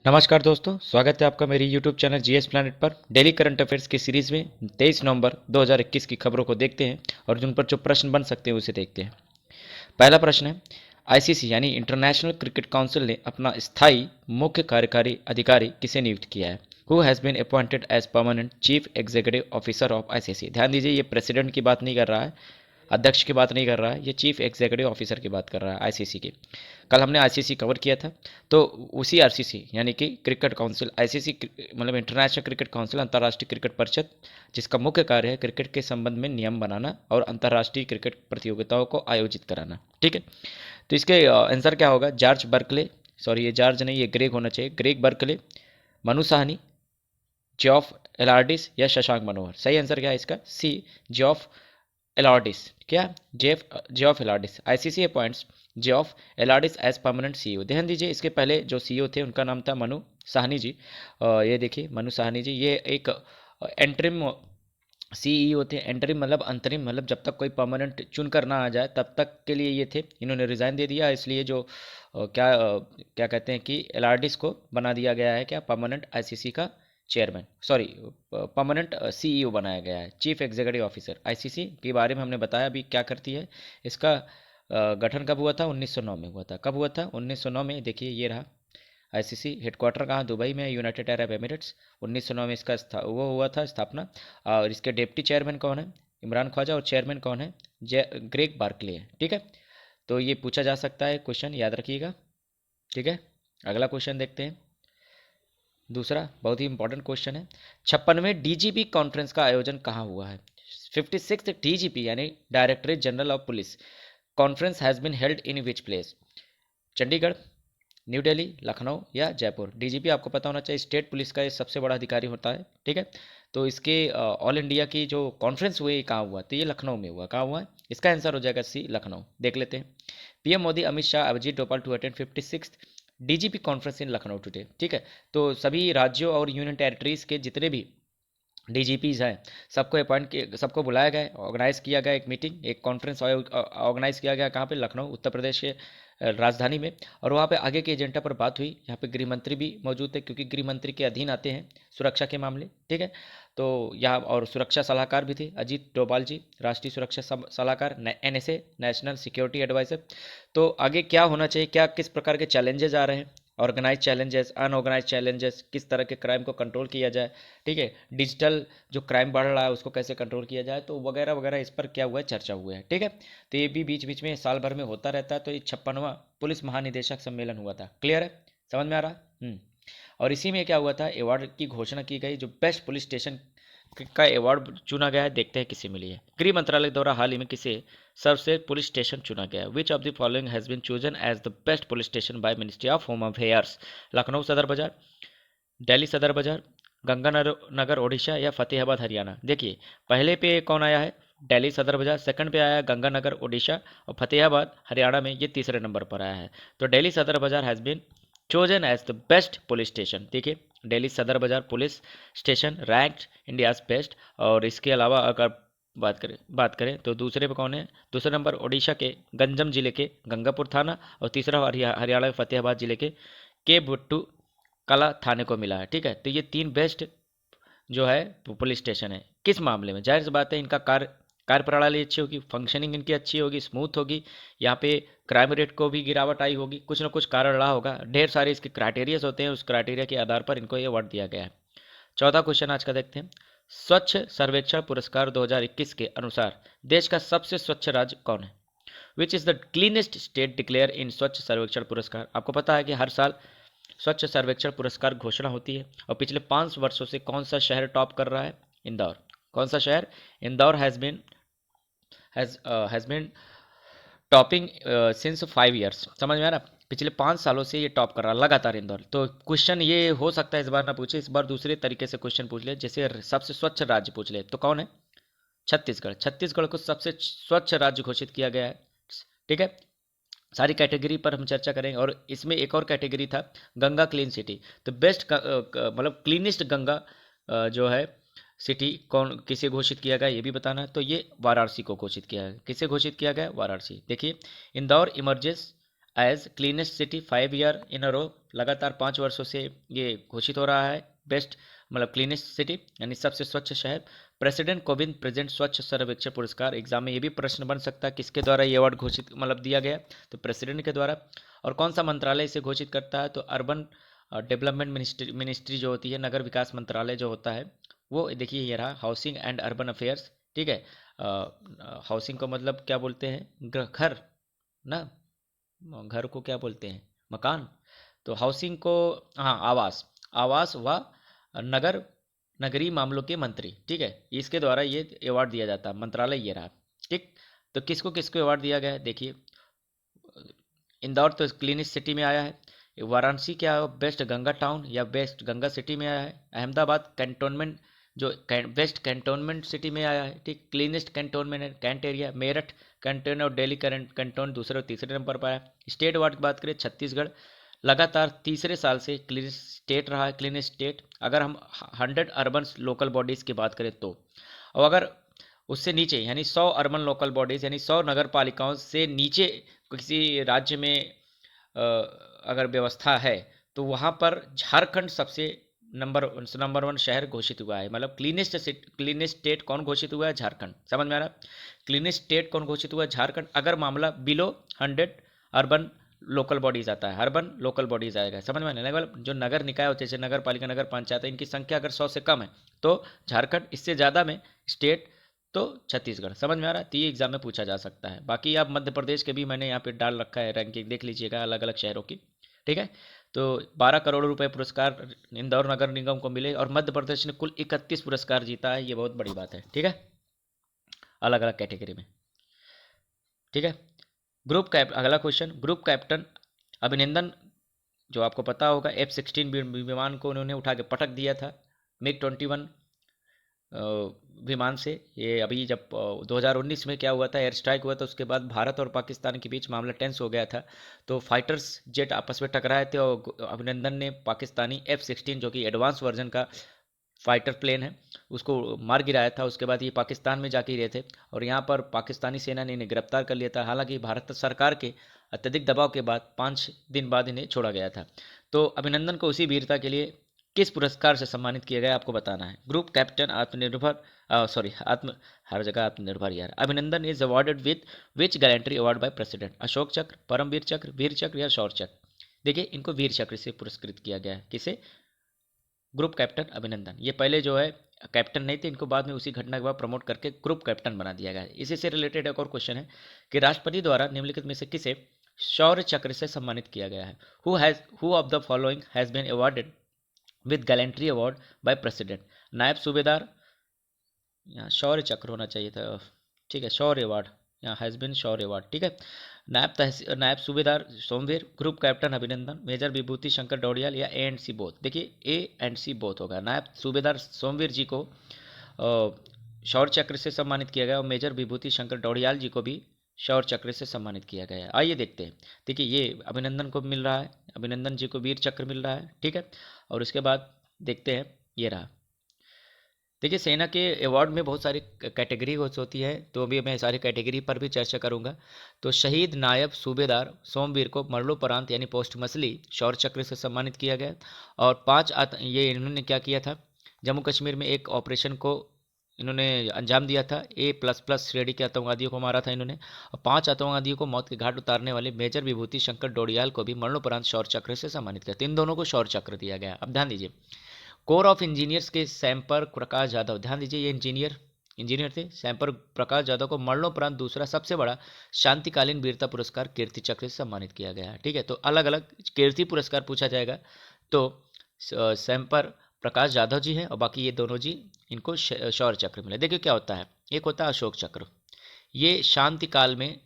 नमस्कार दोस्तों, स्वागत है आपका मेरी यूट्यूब चैनल जीएस प्लैनेट पर। डेली करंट अफेयर्स की सीरीज में 23 नवंबर 2021 की खबरों को देखते हैं और जिन पर जो प्रश्न बन सकते हैं उसे देखते हैं। पहला प्रश्न है, आईसीसी यानी इंटरनेशनल क्रिकेट काउंसिल ने अपना स्थायी मुख्य कार्यकारी अधिकारी किसे नियुक्त किया है? Who has been appointed as permanent chief executive officer of ICC. ध्यान दीजिए, ये प्रेसिडेंट की बात नहीं कर रहा है, अध्यक्ष की बात नहीं कर रहा है, ये चीफ एग्जीक्यूटिव ऑफिसर की बात कर रहा है आईसीसी की। कल हमने आईसीसी कवर किया था, तो उसी आरसीसी यानी कि क्रिकेट काउंसिल, आईसीसी मतलब इंटरनेशनल क्रिकेट काउंसिल, अंतर्राष्ट्रीय क्रिकेट परिषद, जिसका मुख्य कार्य है क्रिकेट के संबंध में नियम बनाना और अंतर्राष्ट्रीय क्रिकेट प्रतियोगिताओं को आयोजित कराना। ठीक है, तो इसके आंसर क्या होगा? जॉर्ज बर्कले, सॉरी ये जॉर्ज नहीं, ये ग्रेग होना चाहिए, Greg Barclay, Manu Sawhney, Geoff Allardice या शशांक मनोहर। सही आंसर क्या है इसका? सी, जॉफ एलार्डिस। क्या? Jeff Allardice. ICC appoints Jeff Allardice as permanent CEO. ध्यान दीजिए, इसके पहले जो सीईओ थे उनका नाम था मनु साहनी जी। ये देखिए मनु साहनी जी, ये एक एंटरिम सीईओ थे। एंटरिम मतलब अंतरिम, मतलब जब तक कोई परमानेंट चुन कर ना आ जाए तब तक के लिए ये थे। इन्होंने रिजाइन दे दिया, इसलिए जो क्या कहते हैं कि एलार्डिस को बना दिया गया है क्या, परमानेंट आईसीसी का चेयरमैन, सॉरी परमानेंट सीईओ बनाया गया है, चीफ एग्जीक्यूटिव ऑफिसर। आईसीसी के बारे में हमने बताया अभी क्या करती है। इसका गठन कब हुआ था? 1909 में हुआ था। कब हुआ था? 1909 में। देखिए ये रहा आईसीसी। हेडक्वार्टर कहाँ? दुबई में, यूनाइटेड अरब एमिरेट्स। 1909 में इसका वो हुआ था स्थापना। और इसके डिप्टी चेयरमैन कौन है? इमरान ख्वाजा। और चेयरमैन कौन है? ग्रेग बार्कले है। ठीक है, तो ये पूछा जा सकता है क्वेश्चन, याद रखिएगा। ठीक है, अगला क्वेश्चन देखते हैं। दूसरा बहुत ही इंपॉर्टेंट क्वेश्चन है, 56वें डीजीपी कॉन्फ्रेंस का आयोजन कहाँ हुआ है? 56th डीजीपी यानी directorate general of police conference has been held in which place? Chandigarh, New Delhi, Lucknow या जयपुर? डीजीपी आपको पता होना चाहिए, स्टेट पुलिस का ये सबसे बड़ा अधिकारी होता है। ठीक है, तो इसके ऑल इंडिया की जो कॉन्फ्रेंस हुई कहाँ हुआ? तो ये लखनऊ में हुआ। कहाँ हुआ है? इसका आंसर हो जाएगा सी, लखनऊ। देख लेते हैं। PM Modi, Amit Shah, Abhijit Doval to attend 56th DGP conference in Lucknow today. ठीक है, तो सभी राज्यों और यूनियन टेरिटरीज के जितने भी डीजीपीज हैं सबको अपॉइंट किया, सबको बुलाया गया, ऑर्गेनाइज किया गया एक मीटिंग, एक कॉन्फ्रेंस ऑर्गेनाइज किया गया। कहाँ पे? लखनऊ, उत्तर प्रदेश के राजधानी में। और वहाँ पे आगे के एजेंडा पर बात हुई। यहाँ पे गृह मंत्री भी मौजूद थे, क्योंकि गृह मंत्री के अधीन आते हैं सुरक्षा के मामले। ठीक है, तो यहाँ और सुरक्षा सलाहकार भी थे, अजीत डोभाल जी, राष्ट्रीय सुरक्षा सलाहकार, एनएसए, नेशनल सिक्योरिटी एडवाइजर। तो आगे क्या होना चाहिए, क्या किस प्रकार के चैलेंजेस आ रहे हैं, ऑर्गेनाइज चैलेंजेस, अनऑर्गेनाइज चैलेंजेस, किस तरह के क्राइम को कंट्रोल किया जाए। ठीक है, डिजिटल जो क्राइम बढ़ रहा है उसको कैसे कंट्रोल किया जाए, तो वगैरह वगैरह इस पर क्या हुआ है, चर्चा हुआ है। ठीक है, तो ये भी बीच बीच में साल भर में होता रहता है। तो ये 56वां पुलिस महानिदेशक सम्मेलन हुआ था। क्लियर है? समझ में आ रहा? और इसी में क्या हुआ था, अवार्ड की घोषणा की गई, जो बेस्ट पुलिस स्टेशन का अवार्ड चुना गया है। देखते हैं किसे मिली है। गृह मंत्रालय द्वारा हाल ही में किसे सर्वश्रेष्ठ पुलिस स्टेशन चुना गया? Which of the following has been chosen as the best police station by ministry of home affairs? Lucknow Sadar Bazar, Delhi Sadar बाजार, गंगानगर ओडिशा या फतेहाबाद हरियाणा? देखिए, पहले पे कौन आया है? दिल्ली सदर बाजार। सेकंड पे आया है गंगानगर ओडिशा। और फतेहाबाद हरियाणा में ये तीसरे नंबर पर आया है। तो Delhi Sadar Bazar has been chosen as the best police station. देखिए, Delhi Sadar Bazar police station ranked India's best. और इसके अलावा अगर बात करें तो दूसरे पे कौन है? दूसरे नंबर ओडिशा के गंजम जिले के गंगापुर थाना। और तीसरा हरियाणा के फतेहाबाद जिले के बुट्टू कला थाने को मिला है। ठीक है, तो ये तीन बेस्ट जो है पुलिस स्टेशन है। किस मामले में? जाहिर सी बात है, इनका कार्य प्रणाली अच्छी होगी, फंक्शनिंग इनकी अच्छी होगी, स्मूथ होगी। यहाँ पे क्राइम रेट को भी गिरावट आई होगी, कुछ ना कुछ कारण रहा होगा। ढेर सारे इसके क्राइटेरियाज होते हैं, उस क्राइटेरिया के आधार पर इनको ये अवार्ड दिया गया है। चौथा क्वेश्चन आज का देखते हैं। स्वच्छ सर्वेक्षण पुरस्कार 2021 के अनुसार देश का सबसे स्वच्छ राज्य कौन है? Which is the cleanest state declare in स्वच्छ सर्वेक्षण पुरस्कार? आपको पता है कि हर साल स्वच्छ सर्वेक्षण पुरस्कार घोषणा होती है। और पिछले 5 वर्षों से कौन सा शहर टॉप कर रहा है? इंदौर। कौन सा शहर? Indore has been topping since 5 years. समझ में आ रहा? पिछले 5 सालों से ये टॉप कर रहा है लगातार इंदौर। तो क्वेश्चन ये हो सकता है इस बार ना पूछे, इस बार दूसरे तरीके से क्वेश्चन पूछ ले, जैसे सबसे स्वच्छ राज्य पूछ ले। तो कौन है? छत्तीसगढ़। छत्तीसगढ़ को सबसे स्वच्छ राज्य घोषित किया गया है। ठीक है, सारी कैटेगरी पर हम चर्चा करेंगे। और इसमें एक और कैटेगरी था गंगा क्लीन सिटी। तो बेस्ट मतलब क्लीनेस्ट गंगा जो है सिटी कौन, किसे घोषित किया गया ये भी बताना है। तो ये वाराणसी को घोषित किया है। किसे घोषित किया गया? वाराणसी। देखिए, Indore emerges as cleanest city 5 year in a row, लगातार 5 वर्षों से ये घोषित हो रहा है बेस्ट मतलब क्लीनेस्ट सिटी यानी सबसे स्वच्छ शहर। प्रेसिडेंट कोविंद प्रेजेंट स्वच्छ सर्वेक्षण पुरस्कार, एग्जाम में ये भी प्रश्न बन सकता है किसके द्वारा ये अवार्ड घोषित मतलब दिया गया, तो प्रेसिडेंट के द्वारा। और कौन सा मंत्रालय इसे घोषित करता है, तो अर्बन डेवलपमेंट मिनिस्ट्री जो होती है, नगर विकास मंत्रालय जो होता है वो, देखिए ये रहा हाउसिंग एंड अर्बन अफेयर्स, ठीक है। हाउसिंग को मतलब क्या बोलते हैं, घर ना, घर को क्या बोलते हैं, मकान। तो हाउसिंग को, हाँ आवास, आवास व नगर नगरीय मामलों के मंत्री, ठीक है, इसके द्वारा ये अवार्ड दिया जाता है, मंत्रालय ये रहा, ठीक। तो किसको किसको अवार्ड दिया गया है, देखिए इंदौर तो क्लीनेस्ट सिटी में आया है, वाराणसी क्या बेस्ट गंगा टाउन या बेस्ट गंगा सिटी में आया है, अहमदाबाद कैंटोनमेंट जो बेस्ट कैंटोनमेंट सिटी में आया है, ठीक, क्लीनेस्ट कैंटोनमेंट है कैंट एरिया, मेरठ कैंटोन और दिल्ली कैंटोन दूसरे और तीसरे नंबर पर आया। स्टेट अवार्ड की बात करें, छत्तीसगढ़ लगातार तीसरे साल से क्लीनेस्ट स्टेट रहा है, क्लीनेस्ट स्टेट। अगर हम 100 अर्बन लोकल बॉडीज़ की बात करें तो, और अगर उससे नीचे यानी 100 अर्बन लोकल बॉडीज़ यानी 100 नगर पालिकाओं से नीचे किसी राज्य में अगर व्यवस्था है, तो वहाँ पर झारखंड सबसे नंबर 1 शहर घोषित हुआ है, मतलब क्लीनेस्ट स्टेट कौन घोषित हुआ है, झारखंड। समझ में आ रहा, क्लीनेस्ट स्टेट कौन घोषित हुआ है, झारखंड। अगर मामला बिलो 100 अर्बन लोकल बॉडीज आता है, अर्बन लोकल बॉडीज आएगा, समझ में आने लगा। जो नगर निकाय होते हैं जैसे नगर पालिका नगर पंचायत है, इनकी संख्या अगर 100 से कम है तो झारखंड, इससे ज़्यादा में स्टेट तो छत्तीसगढ़। समझ में आ रहा है, तो ये एग्जाम में पूछा जा सकता है। बाकी आप मध्य प्रदेश के भी मैंने यहाँ पे डाल रखा है रैंकिंग, देख लीजिएगा अलग अलग शहरों की, ठीक है। तो 12 करोड़ रुपए पुरस्कार इंदौर नगर निगम को मिले और मध्य प्रदेश ने कुल 31 पुरस्कार जीता है, ये बहुत बड़ी बात है, ठीक है, अलग अलग कैटेगरी में, ठीक है। अगला क्वेश्चन, ग्रुप कैप्टन अभिनंदन जो आपको पता होगा F-16 विमान को उन्होंने उठा के पटक दिया था MiG-21 विमान से। ये अभी जब 2019 में क्या हुआ था, एयर स्ट्राइक हुआ था, उसके बाद भारत और पाकिस्तान के बीच मामला टेंस हो गया था, तो फाइटर्स जेट आपस में टकराए थे और अभिनंदन ने पाकिस्तानी F-16 जो कि एडवांस वर्जन का फाइटर प्लेन है उसको मार गिराया था। उसके बाद ये पाकिस्तान में जाके रहे थे और यहाँ पर पाकिस्तानी सेना ने इन्हें गिरफ्तार कर लिया था। हालांकि भारत सरकार के अत्यधिक दबाव के बाद 5 दिन बाद इन्हें छोड़ा गया था। तो अभिनंदन को उसी वीरता के लिए किस पुरस्कार से सम्मानित किया गया आपको बताना है। ग्रुप कैप्टन आत्मनिर्भर हर जगह आत्मनिर्भर यार। अभिनंदन is awarded with which gallantry award by president, Ashok चक्र, परमवीर चक्र, वीर चक्र या शौर्य चक्र। देखिए इनको वीर चक्र से पुरस्कृत किया गया है, किसे, ग्रुप कैप्टन अभिनंदन। ये पहले जो है कैप्टन नहीं थे, इनको बाद में उसी घटना के बाद प्रमोट करके ग्रुप कैप्टन बना दिया गया है। इसी से रिलेटेड एक और क्वेश्चन है कि राष्ट्रपति द्वारा निम्नलिखित में से किसे शौर्य चक्र से सम्मानित किया गया है। Who of the following has been awarded with gallantry award by president, Naib Subedar, यहाँ शौर्य चक्र होना चाहिए था, ठीक है, शौर्य अवार्ड, यहाँ हैज़ बिन शौर्य अवार्ड, ठीक है। नायब सूबेदार सोमवीर, ग्रुप कैप्टन अभिनंदन, मेजर विभूति शंकर डोडियाल या ए एंड सी बोथ। देखिए ए एंड सी बोथ होगा। नायब सूबेदार सोमवीर जी को शौर्य चक्र से सम्मानित किया गया और मेजर विभूति शंकर डोडियाल जी को भी शौर्य चक्र से सम्मानित किया गया है। आइए देखते हैं, देखिए ये अभिनंदन को मिल रहा है, अभिनंदन जी को वीर चक्र मिल रहा है, ठीक है। और उसके बाद देखते हैं, ये रहा। देखिए सेना के अवार्ड में बहुत सारी कैटेगरी होती है, तो अभी मैं सारी कैटेगरी पर भी चर्चा करूंगा। तो शहीद नायब सूबेदार सोमवीर को मरणोपरांत यानी पोस्टमसली शौर्य चक्र से सम्मानित किया गया। और ये इन्होंने क्या किया था, जम्मू कश्मीर में एक ऑपरेशन को इन्होंने अंजाम दिया था, A++ श्रेणी के आतंकवादियों को मारा था इन्होंने, और 5 आतंकवादियों को मौत के घाट उतारने वाले मेजर विभूति शंकर डोडियाल को भी मरणोपरांत शौर्य चक्र से सम्मानित किया। तो इन दोनों को शौर्य चक्र दिया गया। अब ध्यान दीजिए, कोर ऑफ इंजीनियर्स के सैम्पर प्रकाश यादव, ध्यान दीजिए ये इंजीनियर थे, सैम्पर प्रकाश यादव को मरणोपरांत दूसरा सबसे बड़ा शांतिकालीन वीरता पुरस्कार कीर्ति चक्र से सम्मानित किया गया है, ठीक है। तो अलग अलग कीर्ति पुरस्कार पूछा जाएगा, तो सैम्पर प्रकाश यादव जी हैं और बाकी ये दोनों जी इनको शौर्य चक्र मिला। देखिए क्या होता है, एक होता है अशोक चक्र, ये शांति काल में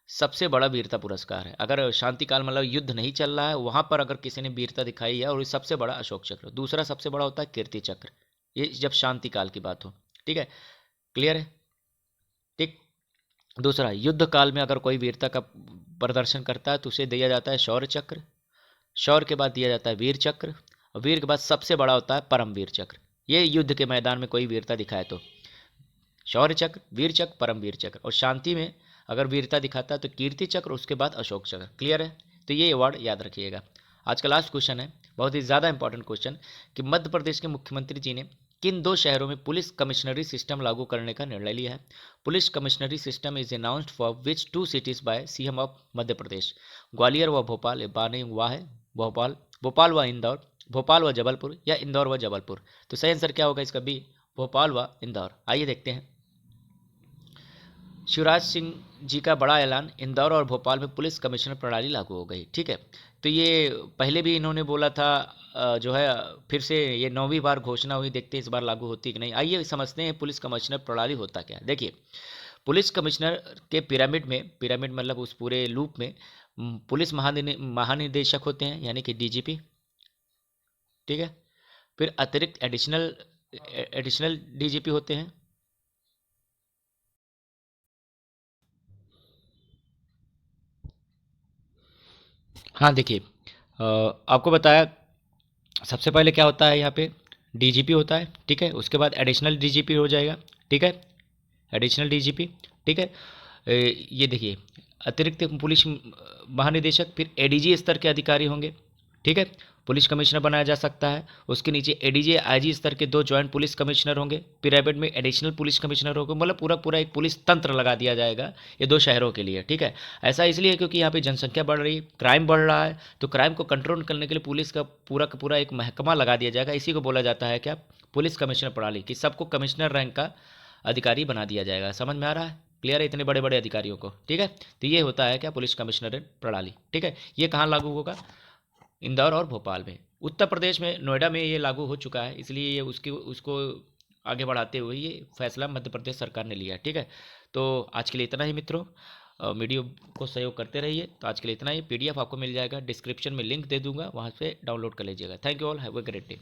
सबसे बड़ा वीरता पुरस्कार है। अगर शांति काल मतलब युद्ध नहीं चल रहा है वहाँ पर अगर किसी ने वीरता दिखाई है, और ये सबसे बड़ा अशोक चक्र। दूसरा सबसे बड़ा होता है कीर्ति चक्र, ये जब शांति काल की बात हो, ठीक है, क्लियर है, ठीक। दूसरा युद्ध काल में अगर कोई वीरता का प्रदर्शन करता है तो उसे दिया जाता है शौर्य चक्र, शौर्य के बाद दिया जाता है वीर चक्र, और वीर के बाद सबसे बड़ा होता है परमवीर चक्र। ये युद्ध के मैदान में कोई वीरता दिखाए तो शौर्य चक्र, वीर चक्र, परमवीर चक्र, और शांति में अगर वीरता दिखाता है तो कीर्ति चक्र, उसके बाद अशोक चक्र। क्लियर है, तो ये वर्ड याद रखिएगा। आज का लास्ट क्वेश्चन है, बहुत ही ज़्यादा इंपॉर्टेंट क्वेश्चन, कि मध्य प्रदेश के मुख्यमंत्री जी ने किन 2 शहरों में पुलिस कमिश्नरी सिस्टम लागू करने का निर्णय लिया है? Police commissionerate system is announced for which 2 cities by CM of Madhya Pradesh? Gwalior व भोपाल, बाने हुआ है भोपाल, भोपाल व इंदौर, भोपाल व जबलपुर, या इंदौर व जबलपुर? तो सही आंसर क्या होगा इसका? बी, भोपाल व इंदौर। आइए देखते हैं। शिवराज सिंह जी का बड़ा ऐलान, इंदौर और भोपाल में पुलिस कमिश्नर प्रणाली लागू हो गई। ठीक है, तो ये पहले भी इन्होंने बोला था, जो है फिर से ये 9वीं बार घोषणा हुई, देखते हैं इस बार लागू होती कि नहीं। आइए समझते हैं पुलिस कमिश्नर प्रणाली होता क्या है। देखिए, पुलिस कमिश्नर के पिरामिड में, पिरामिड मतलब उस पूरे लूप में पुलिस महानिदेशक होते हैं, यानी कि डीजीपी। ठीक है, फिर अतिरिक्त एडिशनल डीजीपी होते हैं। हाँ देखिए, आपको बताया सबसे पहले क्या होता है यहाँ पे, डीजीपी होता है। ठीक है, उसके बाद एडिशनल डीजीपी हो जाएगा। ठीक है, एडिशनल डीजीपी। ठीक है, ये देखिए अतिरिक्त पुलिस महानिदेशक, फिर एडीजी स्तर के अधिकारी होंगे। ठीक है, पुलिस कमिश्नर बनाया जा सकता है। उसके नीचे एडीजी आईजी स्तर के 2 जॉइंट पुलिस कमिश्नर होंगे। पिरामिड में एडिशनल पुलिस कमिश्नर होंगे, मतलब पूरा पूरा एक पुलिस तंत्र लगा दिया जाएगा ये 2 शहरों के लिए। ठीक है, ऐसा इसलिए क्योंकि यहाँ पे जनसंख्या बढ़ रही है, क्राइम बढ़ रहा है, तो क्राइम को कंट्रोल करने के लिए पुलिस का पूरा एक महकमा लगा दिया जाएगा। इसी को बोला जाता है क्या, पुलिस कमिश्नर प्रणाली, कि सबको कमिश्नर रैंक का अधिकारी बना दिया जाएगा। समझ में आ रहा है? क्लियर है इतने बड़े बड़े अधिकारियों को? ठीक है, तो ये होता है क्या, पुलिस कमिश्नर प्रणाली। ठीक है, ये कहाँ लागू होगा? इंदौर और भोपाल में। उत्तर प्रदेश में नोएडा में ये लागू हो चुका है, इसलिए ये उसको आगे बढ़ाते हुए ये फैसला मध्य प्रदेश सरकार ने लिया है। ठीक है, तो आज के लिए इतना ही मित्रों, वीडियो को सहयोग करते रहिए। तो आज के लिए इतना ही। पीडीएफ आपको मिल जाएगा, डिस्क्रिप्शन में लिंक दे दूंगा, वहाँ से डाउनलोड कर लीजिएगा। Thank you all, have a great day.